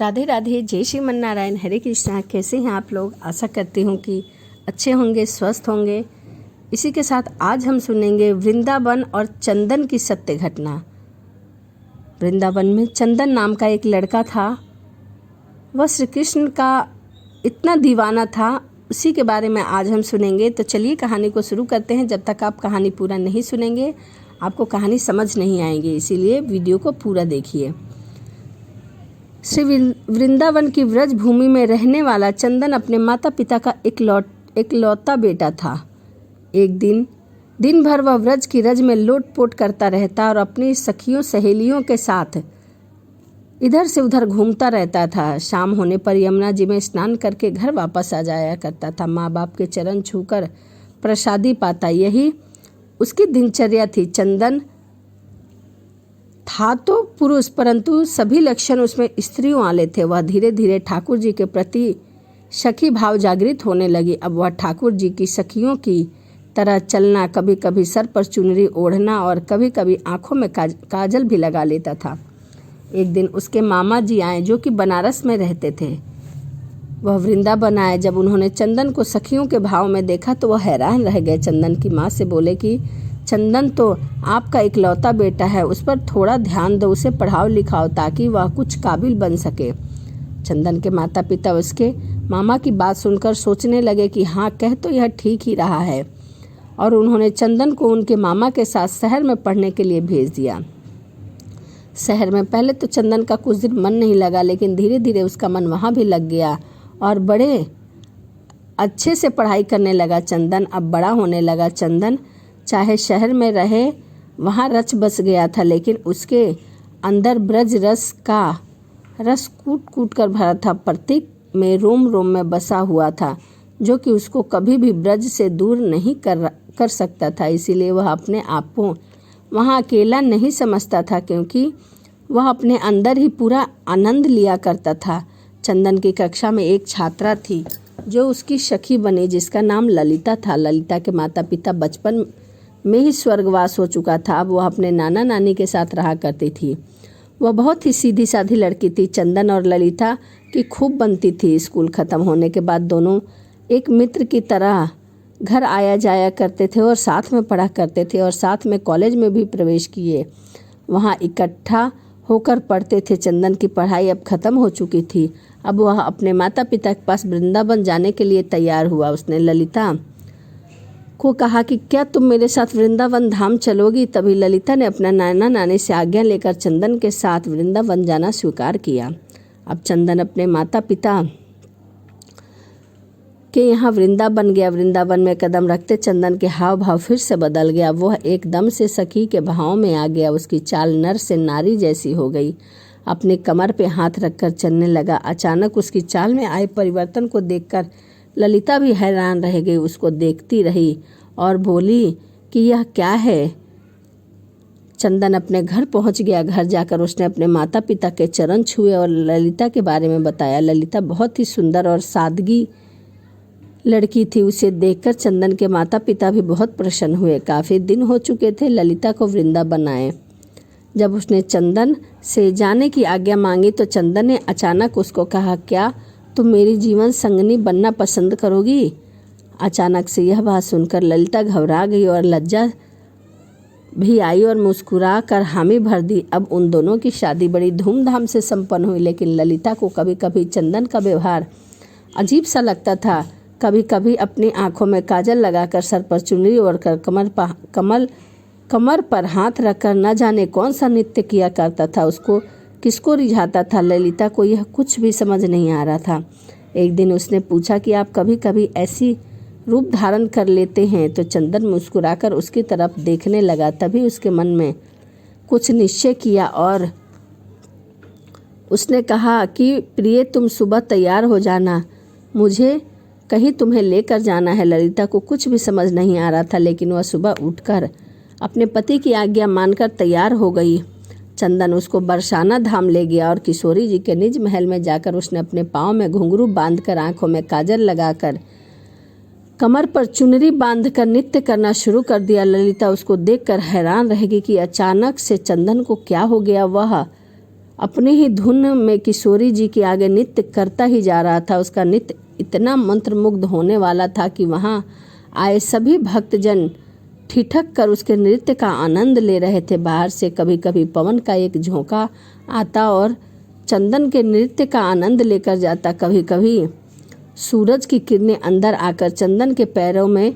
राधे राधे, जय श्री मन्नारायण, हरे कृष्णा। कैसे हैं आप लोग? आशा करती हूँ कि अच्छे होंगे, स्वस्थ होंगे। इसी के साथ आज हम सुनेंगे वृंदावन और चंदन की सत्य घटना। वृंदावन में चंदन नाम का एक लड़का था। वह श्री कृष्ण का इतना दीवाना था, उसी के बारे में आज हम सुनेंगे। तो चलिए कहानी को शुरू करते हैं। जब तक आप कहानी पूरा नहीं सुनेंगे आपको कहानी समझ नहीं आएगी, इसीलिए वीडियो को पूरा देखिए। श्री वृंदावन की व्रज भूमि में रहने वाला चंदन अपने माता पिता का इकलौता बेटा था। एक दिन भर वह व्रज की रज में लोटपोट करता रहता और अपनी सखियों सहेलियों के साथ इधर से उधर घूमता रहता था। शाम होने पर यमुना जी में स्नान करके घर वापस आ जाया करता था। माँ बाप के चरण छूकर प्रसादी पाता, यही उसकी दिनचर्या थी। चंदन था तो पुरुष, परंतु सभी लक्षण उसमें स्त्रियों वाले थे। वह धीरे धीरे ठाकुर जी के प्रति सखी भाव जागृत होने लगी। अब वह ठाकुर जी की सखियों की तरह चलना, कभी कभी सर पर चुनरी ओढ़ना और कभी कभी आंखों में काजल भी लगा लेता था। एक दिन उसके मामा जी आए जो कि बनारस में रहते थे। वह वृंदावन आए। जब उन्होंने चंदन को सखियों के भाव में देखा तो वह हैरान रह गए। चंदन की माँ से बोले कि चंदन तो आपका इकलौता बेटा है, उस पर थोड़ा ध्यान दो, उसे पढ़ाओ लिखाओ ताकि वह कुछ काबिल बन सके। चंदन के माता पिता उसके मामा की बात सुनकर सोचने लगे कि हाँ, कह तो यह ठीक ही रहा है, और उन्होंने चंदन को उनके मामा के साथ शहर में पढ़ने के लिए भेज दिया। शहर में पहले तो चंदन का कुछ दिन मन नहीं लगा, लेकिन धीरे धीरे उसका मन वहाँ भी लग गया और बड़े अच्छे से पढ़ाई करने लगा। चंदन अब बड़ा होने लगा। चंदन चाहे शहर में रहे, वहाँ रच बस गया था, लेकिन उसके अंदर ब्रज रस का रस कूट कूट कर भरा था। प्रत्येक में रोम रोम में बसा हुआ था, जो कि उसको कभी भी ब्रज से दूर नहीं कर सकता था। इसीलिए वह अपने आप को वहाँ अकेला नहीं समझता था, क्योंकि वह अपने अंदर ही पूरा आनंद लिया करता था। चंदन की कक्षा में एक छात्रा थी जो उसकी सखी बनी, जिसका नाम ललिता था। ललिता के माता पिता बचपन में ही स्वर्गवास हो चुका था। अब वह अपने नाना नानी के साथ रहा करती थी। वह बहुत ही सीधी साधी लड़की थी। चंदन और ललिता की खूब बनती थी। स्कूल खत्म होने के बाद दोनों एक मित्र की तरह घर आया जाया करते थे और साथ में पढ़ा करते थे, और साथ में कॉलेज में भी प्रवेश किए। वहाँ इकट्ठा होकर पढ़ते थे। चंदन की पढ़ाई अब खत्म हो चुकी थी। अब वह अपने माता पिता के पास वृंदावन जाने के लिए तैयार हुआ। उसने ललिता को कहा कि क्या तुम मेरे साथ वृंदावन धाम चलोगी? तभी ललिता ने अपना नाना नानी से आज्ञा लेकर चंदन के साथ वृंदावन जाना स्वीकार किया। अब चंदन अपने माता पिता के यहाँ वृंदावन गया। वृंदावन में कदम रखते चंदन के हाव भाव फिर से बदल गया। वह एकदम से सखी के भाव में आ गया। उसकी चाल नर से नारी जैसी हो गई। अपने कमर पे हाथ रखकर चलने लगा। अचानक उसकी चाल में आए परिवर्तन को देखकर ललिता भी हैरान रह गई। उसको देखती रही और बोली कि यह क्या है। चंदन अपने घर पहुंच गया। घर जाकर उसने अपने माता पिता के चरण छुए और ललिता के बारे में बताया। ललिता बहुत ही सुंदर और सादगी लड़की थी। उसे देखकर चंदन के माता पिता भी बहुत प्रसन्न हुए। काफ़ी दिन हो चुके थे ललिता को वृंदावन आए। जब उसने चंदन से जाने की आज्ञा मांगी तो चंदन ने अचानक उसको कहा, क्या तुम मेरी जीवन संगनी बनना पसंद करोगी? अचानक से यह बात सुनकर ललिता घबरा गई और लज्जा भी आई और मुस्कुरा कर हामी भर दी। अब उन दोनों की शादी बड़ी धूमधाम से संपन्न हुई, लेकिन ललिता को कभी कभी चंदन का व्यवहार अजीब सा लगता था। कभी कभी अपनी आंखों में काजल लगाकर, सर पर चुनरी ओढ़कर, कमर पर हाथ रखकर न जाने कौन सा नृत्य किया करता था। उसको किसको रिझाता था, ललिता को यह कुछ भी समझ नहीं आ रहा था। एक दिन उसने पूछा कि आप कभी कभी ऐसी रूप धारण कर लेते हैं? तो चंदन मुस्कुराकर उसकी तरफ देखने लगा। तभी उसके मन में कुछ निश्चय किया और उसने कहा कि प्रिय, तुम सुबह तैयार हो जाना, मुझे कहीं तुम्हें लेकर जाना है। ललिता को कुछ भी समझ नहीं आ रहा था, लेकिन वह सुबह उठकर अपने पति की आज्ञा मानकर तैयार हो गई। चंदन उसको बरसाना धाम ले गया और किशोरी जी के निज महल में जाकर उसने अपने पाँव में घुंघरू बांधकर, आंखों में काजल लगाकर, कमर पर चुनरी बांधकर नृत्य करना शुरू कर दिया। ललिता उसको देखकर हैरान रह गई कि अचानक से चंदन को क्या हो गया। वह अपनी ही धुन में किशोरी जी के आगे नृत्य करता ही जा रहा था। उसका नृत्य इतना मंत्रमुग्ध होने वाला था कि वहाँ आए सभी भक्तजन ठिठक कर उसके नृत्य का आनंद ले रहे थे। बाहर से कभी कभी पवन का एक झोंका आता और चंदन के नृत्य का आनंद लेकर जाता। कभी कभी सूरज की किरणें अंदर आकर चंदन के पैरों में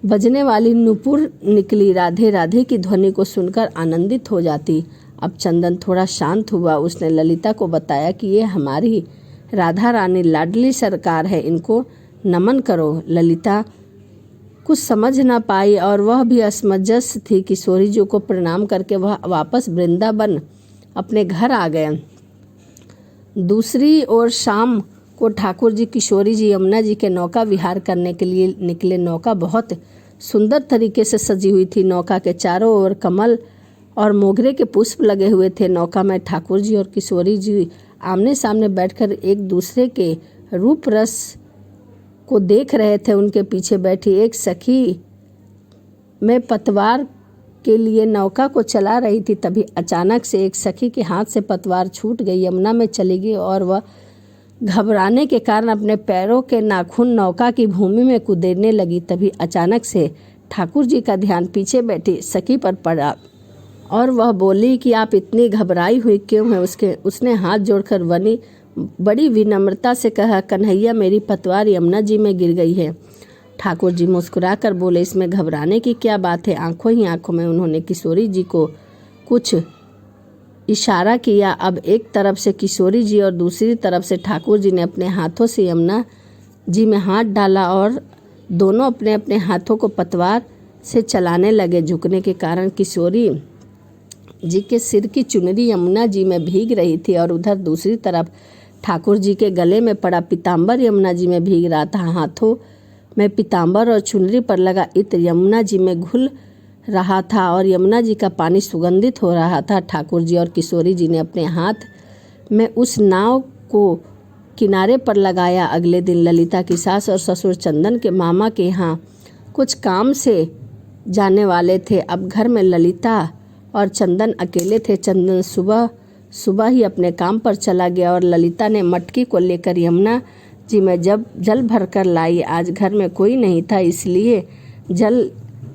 बजने वाली नुपुर निकली राधे राधे की ध्वनि को सुनकर आनंदित हो जाती। अब चंदन थोड़ा शांत हुआ। उसने ललिता को बताया कि ये हमारी राधा रानी लाडली सरकार है, इनको नमन करो। ललिता कुछ समझ ना पाई और वह भी असमंजस थी। किशोरी जी को प्रणाम करके वह वापस वृंदावन अपने घर आ गए। दूसरी ओर शाम को ठाकुर जी किशोरी जी यमुना जी के नौका विहार करने के लिए निकले। नौका बहुत सुंदर तरीके से सजी हुई थी। नौका के चारों ओर कमल और मोगरे के पुष्प लगे हुए थे। नौका में ठाकुर जी और किशोरी जी आमने सामने बैठकर एक दूसरे के रूप रस को देख रहे थे। उनके पीछे बैठी एक सखी में पतवार के लिए नौका को चला रही थी। तभी अचानक से एक सखी के हाथ से पतवार छूट गई, यमुना में चली गई और वह घबराने के कारण अपने पैरों के नाखून नौका की भूमि में कुदेरने लगी। तभी अचानक से ठाकुर जी का ध्यान पीछे बैठी सखी पर पड़ा और वह बोली कि आप इतनी घबराई हुई क्यों है। उसने हाथ जोड़कर बड़ी विनम्रता से कहा, कन्हैया मेरी पतवार यमुना जी में गिर गई है। ठाकुर जी मुस्कुरा कर बोले, इसमें घबराने की क्या बात है। आंखों ही आंखों में उन्होंने किशोरी जी को कुछ इशारा किया। अब एक तरफ से किशोरी जी और दूसरी तरफ से ठाकुर जी ने अपने हाथों से यमुना जी में हाथ डाला और दोनों अपने अपने हाथों को पतवार से चलाने लगे। झुकने के कारण किशोरी जी के सिर की चुनरी यमुना जी में भीग रही थी और उधर दूसरी तरफ ठाकुर जी के गले में पड़ा पीताम्बर यमुना जी में भीग रहा था। हाथों में पीताम्बर और चुनरी पर लगा इत्र यमुना जी में घुल रहा था और यमुना जी का पानी सुगंधित हो रहा था। ठाकुर जी और किशोरी जी ने अपने हाथ में उस नाव को किनारे पर लगाया। अगले दिन ललिता की सास और ससुर चंदन के मामा के यहाँ कुछ काम से जाने वाले थे। अब घर में ललिता और चंदन अकेले थे। चंदन सुबह ही अपने काम पर चला गया और ललिता ने मटकी को लेकर यमुना जी में जब जल भरकर लाई। आज घर में कोई नहीं था, इसलिए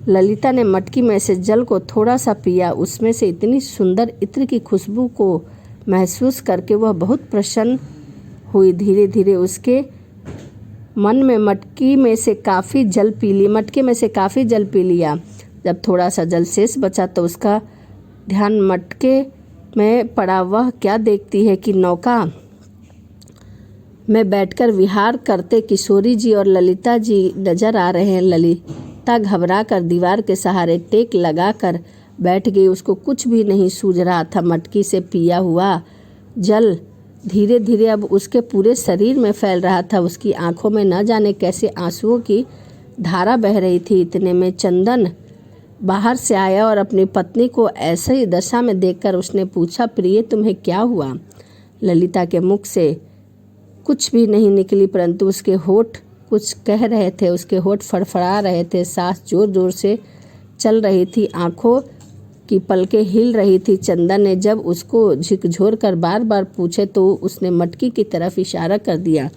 ललिता ने मटकी में से जल को थोड़ा सा पिया। उसमें से इतनी सुंदर इत्र की खुशबू को महसूस करके वह बहुत प्रसन्न हुई। धीरे धीरे उसके मन में मटकी में से काफ़ी जल पी लिया। जब थोड़ा सा जल शेष बचा तो उसका ध्यान मटके में पड़ा। वह क्या देखती है कि नौका में बैठकर विहार करते किशोरी जी और ललिता जी नजर आ रहे हैं। ललिता घबरा कर दीवार के सहारे टेक लगाकर बैठ गई। उसको कुछ भी नहीं सूझ रहा था। मटकी से पिया हुआ जल धीरे धीरे अब उसके पूरे शरीर में फैल रहा था। उसकी आंखों में न जाने कैसे आंसुओं की धारा बह रही थी। इतने में चंदन बाहर से आया और अपनी पत्नी को ऐसे ही दशा में देखकर उसने पूछा, प्रिय तुम्हें क्या हुआ। ललिता के मुख से कुछ भी नहीं निकली, परंतु उसके होठ कुछ कह रहे थे। उसके होठ फड़फड़ा रहे थे, सांस जोर जोर से चल रही थी, आंखों की पलकें हिल रही थी। चंदन ने जब उसको झकझोर कर बार बार पूछे तो उसने मटकी की तरफ इशारा कर दिया।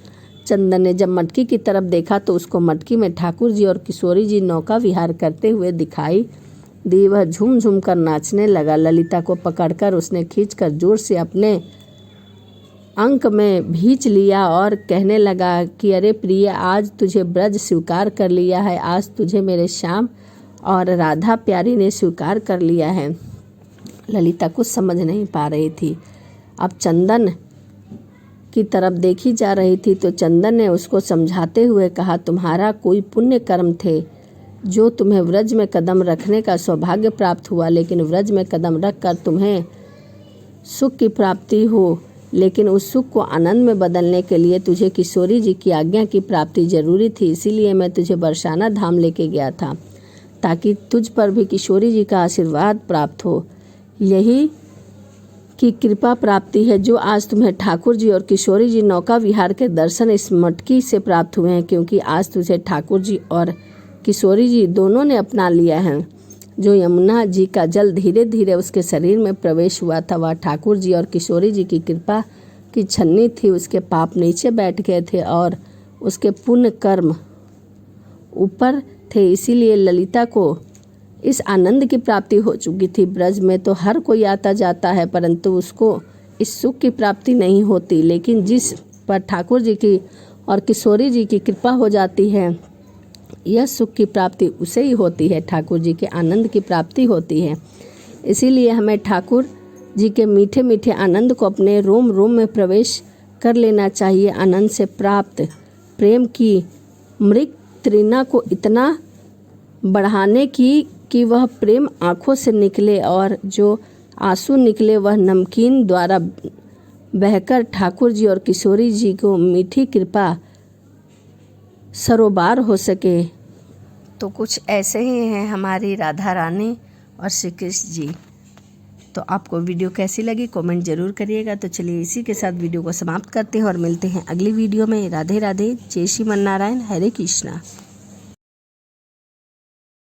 चंदन ने जब मटकी की तरफ देखा तो उसको मटकी में ठाकुर जी और किशोरी जी नौका विहार करते हुए दिखाई दी। वह झूम झूम कर नाचने लगा। ललिता को पकड़कर उसने खींचकर जोर से अपने अंक में भींच लिया और कहने लगा कि अरे प्रिय, आज तुझे ब्रज स्वीकार कर लिया है। आज तुझे मेरे श्याम और राधा प्यारी ने स्वीकार कर लिया है। ललिता कुछ समझ नहीं पा रही थी। अब चंदन की तरफ देखी जा रही थी तो चंदन ने उसको समझाते हुए कहा, तुम्हारा कोई पुण्य कर्म थे जो तुम्हें व्रज में कदम रखने का सौभाग्य प्राप्त हुआ, लेकिन व्रज में कदम रखकर तुम्हें सुख की प्राप्ति हो। लेकिन उस सुख को आनंद में बदलने के लिए तुझे किशोरी जी की आज्ञा की प्राप्ति जरूरी थी। इसीलिए मैं तुझे बरसाना धाम लेके गया था, ताकि तुझ पर भी किशोरी जी का आशीर्वाद प्राप्त हो। यही की कृपा प्राप्ति है जो आज तुम्हें ठाकुर जी और किशोरी जी नौका विहार के दर्शन इस मटकी से प्राप्त हुए हैं, क्योंकि आज तुझे ठाकुर जी और किशोरी जी दोनों ने अपना लिया है। जो यमुना जी का जल धीरे धीरे उसके शरीर में प्रवेश हुआ था वह ठाकुर जी और किशोरी जी की कृपा की छन्नी थी। उसके पाप नीचे बैठ गए थे और उसके पुण्य कर्म ऊपर थे, इसीलिए ललिता को इस आनंद की प्राप्ति हो चुकी थी। ब्रज में तो हर कोई आता जाता है, परंतु उसको इस सुख की प्राप्ति नहीं होती, लेकिन जिस पर ठाकुर जी की और किशोरी जी की कृपा हो जाती है, यह सुख की प्राप्ति उसे ही होती है, ठाकुर जी के आनंद की प्राप्ति होती है। इसीलिए हमें ठाकुर जी के मीठे मीठे आनंद को अपने रोम रोम में प्रवेश कर लेना चाहिए। आनंद से प्राप्त प्रेम की मृग तृष्णा को इतना बढ़ाने की कि वह प्रेम आँखों से निकले और जो आंसू निकले वह नमकीन द्वारा बहकर ठाकुर जी और किशोरी जी को मीठी कृपा सरोबार हो सके। तो कुछ ऐसे ही हैं हमारी राधा रानी और श्री कृष्ण जी। तो आपको वीडियो कैसी लगी कमेंट ज़रूर करिएगा। तो चलिए इसी के साथ वीडियो को समाप्त करते हैं और मिलते हैं अगली वीडियो में। राधे राधे, जय श्री मन नारायण, हरे कृष्णा।